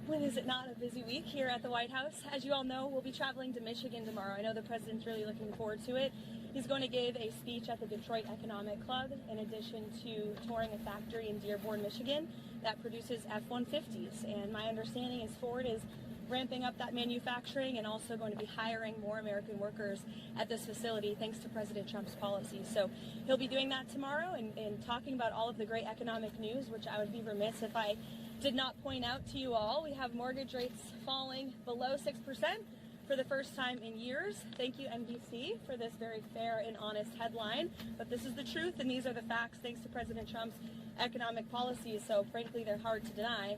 When is it not a busy week here at the White House? As you all know, we'll be traveling to Michigan tomorrow. I know the president's really looking forward to it. He's going to give a speech at the Detroit Economic Club, in addition to touring a factory in Dearborn, Michigan that produces F-150s. And my understanding is Ford is ramping up that manufacturing and also going to be hiring more American workers at this facility thanks to President Trump's policies. So he'll be doing that tomorrow and talking about all of the great economic news, which I would be remiss if I did not point out to you all. We have mortgage rates falling below 6% for the first time in years. Thank you, NBC, for this very fair and honest headline. But this is the truth, and these are the facts thanks to President Trump's economic policies. So frankly, they're hard to deny.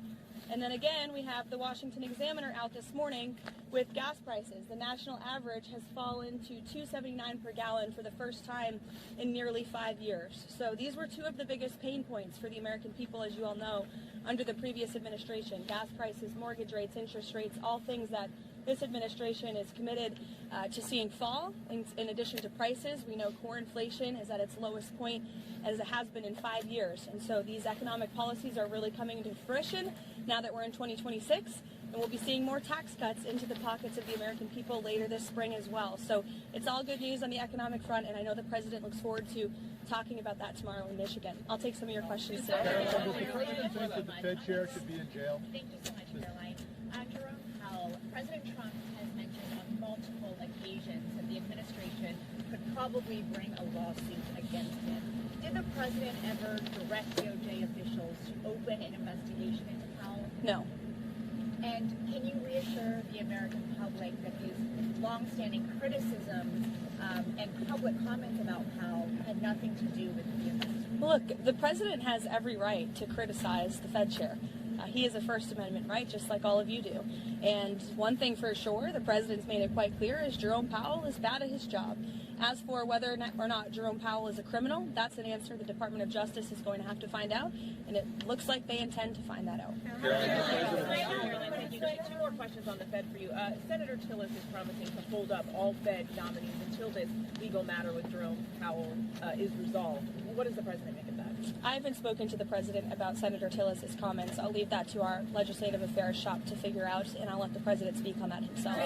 And then again, we have the Washington Examiner out this morning with gas prices. The national average has fallen to $2.79 per gallon for the first time in nearly 5 years. So these were two of the biggest pain points for the American people, as you all know, under the previous administration. Gas prices, mortgage rates, interest rates, all things that this administration is committed to seeing fall. In addition to prices, we know core inflation is at its lowest point as it has been in 5 years. And so these economic policies are really coming into fruition now that we're in 2026. And we'll be seeing more tax cuts into the pockets of the American people later this spring as well. So it's all good news on the economic front, and I know the president looks forward to talking about that tomorrow in Michigan. I'll take some of your questions today. Does the president think that the Fed chair should be in jail? Thank you so much, Caroline. Jerome Powell, President Trump has mentioned on multiple occasions that the administration could probably bring a lawsuit against him. Did the president ever direct DOJ officials to open an investigation into Powell? No. And can you reassure the American public that his longstanding criticisms and public comments about Powell had nothing to do with the investigation? Look, the president has every right to criticize the Fed chair. He has a First Amendment right, just like all of you do. And one thing for sure, the president's made it quite clear, is Jerome Powell is bad at his job. As for whether or not Jerome Powell is a criminal, that's an answer the Department of Justice is going to have to find out, and it looks like they intend to find that out. Two more questions on the Fed for you. Senator Tillis is promising to hold up all Fed nominees until this legal matter with Jerome Powell is resolved. What does the president make of that? I haven't spoken to the president about Senator Tillis' comments. I'll leave that to our legislative affairs shop to figure out, and I'll let the president speak on that himself. Go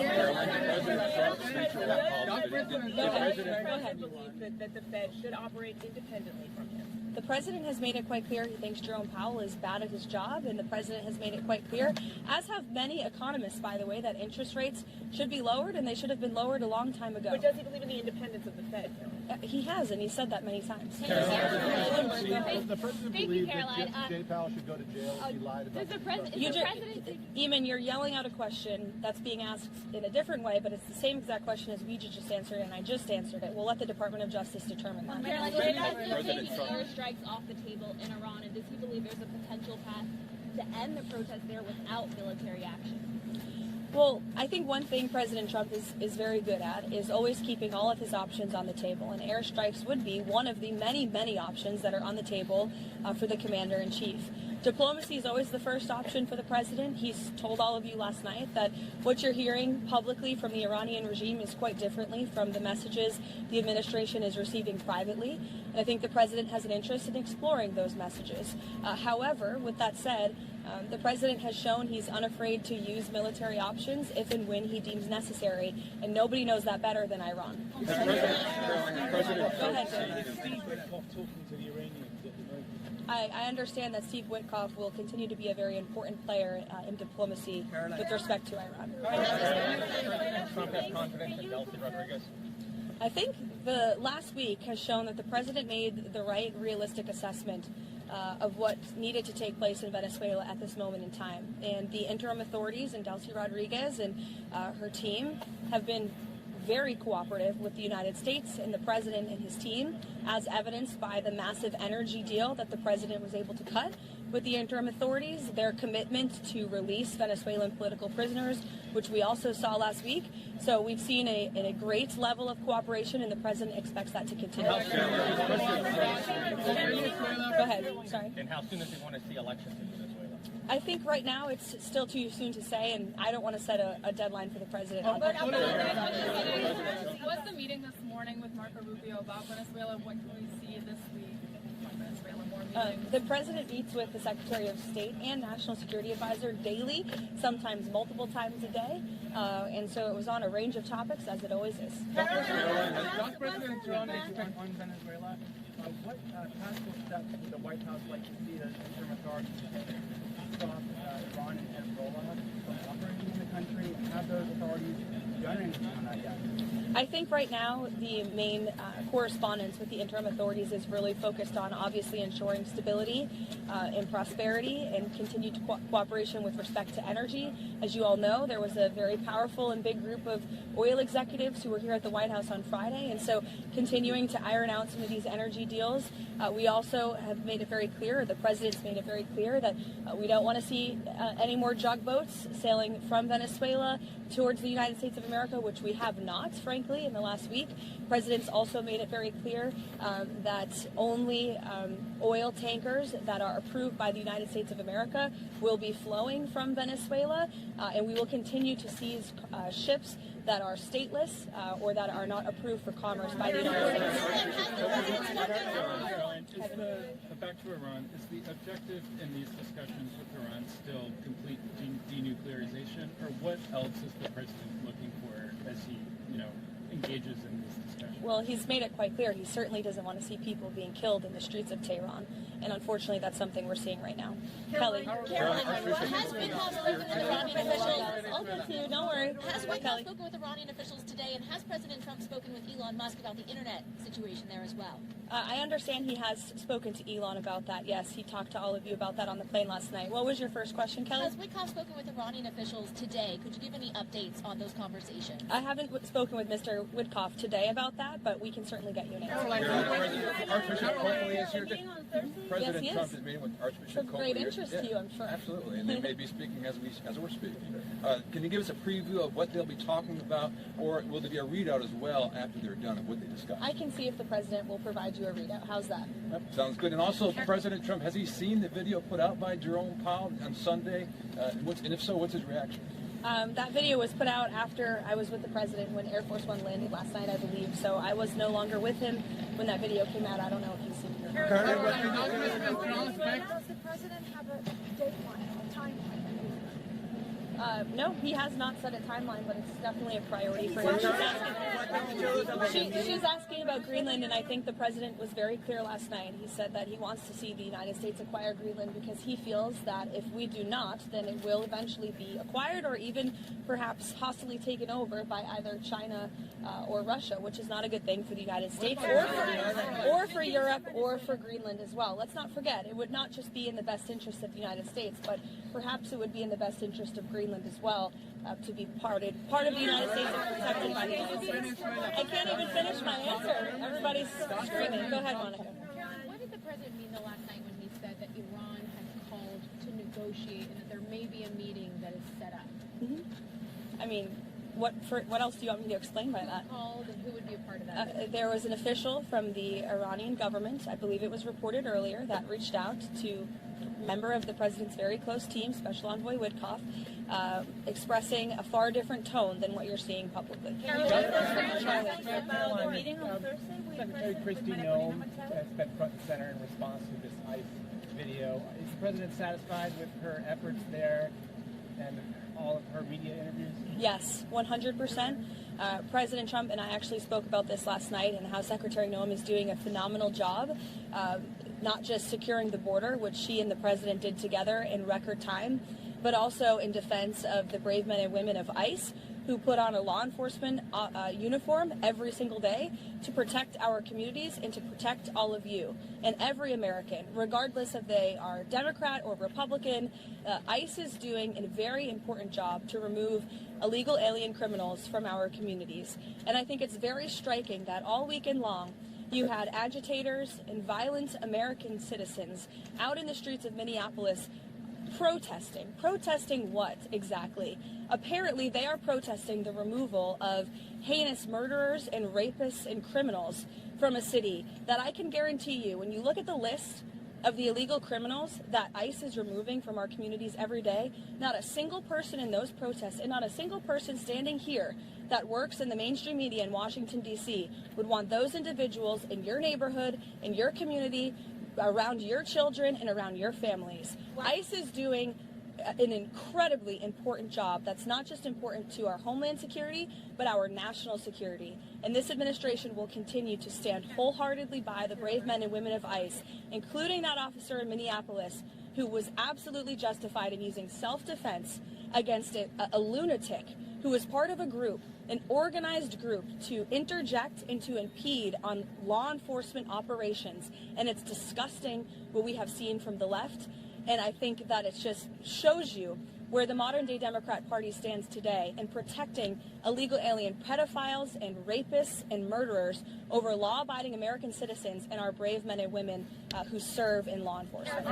ahead. Believe that the Fed should operate independently from him. The president has made it quite clear he thinks Jerome Powell is bad at his job, and the president has made it quite clear, as have many economists, by the way, that interest rates should be lowered, and they should have been lowered a long time ago. But does he believe in the independence of the Fed? He has, and he said that many times. Does the president believe that Jay Powell should go to jail if he lied about the president? Eamon, you're yelling out a question that's being asked in a different way, but it's the same exact question as we just answered, and I just answered it. We'll let the Department of Justice determine that. Strikes off the table in Iran, and does he believe there's a potential path to end the protest there without military action? Well, I think one thing President Trump is very good at is always keeping all of his options on the table, and airstrikes would be one of the many, many options that are on the table for the commander-in-chief. Diplomacy is always the first option for the president. He's told all of you last night that what you're hearing publicly from the Iranian regime is quite differently from the messages the administration is receiving privately. And I think the president has an interest in exploring those messages. However, with that said, the president has shown he's unafraid to use military options if and when he deems necessary, and nobody knows that better than Iran. Go ahead, I understand that Steve Witkoff will continue to be a very important player in diplomacy with respect to Iran. Trump has confidence in Delcy Rodriguez? I think the last week has shown that the president made the right, realistic assessment of what needed to take place in Venezuela at this moment in time. And the interim authorities and Delcy Rodriguez and her team have been very cooperative with the United States and the president and his team, as evidenced by the massive energy deal that the president was able to cut with the interim authorities, their commitment to release Venezuelan political prisoners, which we also saw last week. So we've seen a great level of cooperation, and the president expects that to continue. Go ahead. Sorry. And how soon does he want to see elections in Venezuela? I think right now it's still too soon to say, and I don't want to set a deadline for the president. What's the meeting this morning with Marco Rubio about Venezuela? What can we see this week from Venezuela? More The president meets with the Secretary of State and National Security Advisor daily, sometimes multiple times a day, and so it was on a range of topics, as it always is. Does President Trump expect on Venezuela? What practical steps would the White House like to see the interim authorities stop Iran and Hezbollah from operating in the country? And have those authorities done anything on that yet? I think right now the main correspondence with the interim authorities is really focused on obviously ensuring stability and prosperity and continued cooperation with respect to energy. As you all know, there was a very powerful and big group of oil executives who were here at the White House on Friday, and so continuing to iron out some of these energy deals. We also have made it very clear, the president's made it very clear that we don't want to see any more jug boats sailing from Venezuela towards the United States of America, which we have not, frankly, in the last week. President's also made it very clear that only oil tankers that are approved by the United States of America will be flowing from Venezuela, and we will continue to seize ships that are stateless or that are not approved for commerce by the United States. Back to Iran, is the objective in these discussions with Iran still complete denuclearization, or what else is the president looking for as he, engages in these discussions? Well, he's made it quite clear he certainly doesn't want to see people being killed in the streets of Tehran, and unfortunately that's something we're seeing right now. Kelly. Caroline, has Whitcock spoken with Iranian officials? I'll get to you, don't worry. Has Whitcock spoken with Iranian officials today, and has President Trump spoken with Elon Musk about the internet situation there as well? I understand he has spoken to Elon about that, yes. He talked to all of you about that on the plane last night. What was your first question, Kelly? Has Whitcock spoken with Iranian officials today? Could you give any updates on those conversations? I haven't spoken with Mr. Whitcock today about that, but we can certainly get you an answer. Archbishop Coakley is here. President Yes, Trump is meeting with Archbishop Of great Coakley. interest to you, I'm sure. Absolutely, and they may be speaking as we're speaking. Can you give us a preview of what they'll be talking about, or will there be a readout as well after they're done of what they discuss? I can see if the president will provide you a readout. How's that? Yep, sounds good. And also, President Trump, has he seen the video put out by Jerome Powell on Sunday? And if so, what's his reaction? That video was put out after I was with the president when Air Force One landed last night, I believe. So I was no longer with him when that video came out. I don't know if he's seen it. Does the president have a deadline, a timeline? No, he has not set a timeline, but it's definitely a priority for him. She's asking about Greenland, and I think the president was very clear last night. He said that he wants to see the United States acquire Greenland because he feels that if we do not, then it will eventually be acquired or even perhaps hostily taken over by either China or Russia, which is not a good thing for the United States or for Europe or for Greenland as well. Let's not forget, it would not just be in the best interest of the United States, but perhaps it would be in the best interest of Greenland as well, to be part of the United States and protected by the United States. I can't even finish my answer. Everybody's screaming. Go ahead, Monica. What did the president mean the last night when he said that Iran has called to negotiate and that there may be a meeting that is set up? Mm-hmm. I mean, what else do you want me to explain by that? Called, and who would be a part of that? There was an official from the Iranian government, I believe it was reported earlier, that reached out to a member of the president's very close team, Special Envoy Whitcock, expressing a far different tone than what you're seeing publicly. Secretary Kristi Noem has been front and center in response to this ICE video. Is the president satisfied with her efforts there and all of her media interviews? Yes, 100%. President Trump and I actually spoke about this last night and how Secretary Noem is doing a phenomenal job, not just securing the border, which she and the president did together in record time, but also in defense of the brave men and women of ICE who put on a law enforcement uniform every single day to protect our communities and to protect all of you and every American, regardless if they are Democrat or Republican. ICE is doing a very important job to remove illegal alien criminals from our communities. And I think it's very striking that all weekend long, you had agitators and violent American citizens out in the streets of Minneapolis protesting. Protesting what exactly? Apparently they are protesting the removal of heinous murderers and rapists and criminals from a city that I can guarantee you, when you look at the list of the illegal criminals that ICE is removing from our communities every day, not a single person in those protests and not a single person standing here that works in the mainstream media in Washington, D.C. would want those individuals in your neighborhood, in your community, around your children and around your families. ICE is doing an incredibly important job that's not just important to our homeland security, but our national security. And this administration will continue to stand wholeheartedly by the brave men and women of ICE, including that officer in Minneapolis who was absolutely justified in using self-defense against a lunatic who was part of a group, an organized group, to interject and to impede on law enforcement operations. And it's disgusting what we have seen from the left. And I think that it just shows you where the modern-day Democrat Party stands today in protecting illegal alien pedophiles and rapists and murderers over law-abiding American citizens and our brave men and women who serve in law enforcement.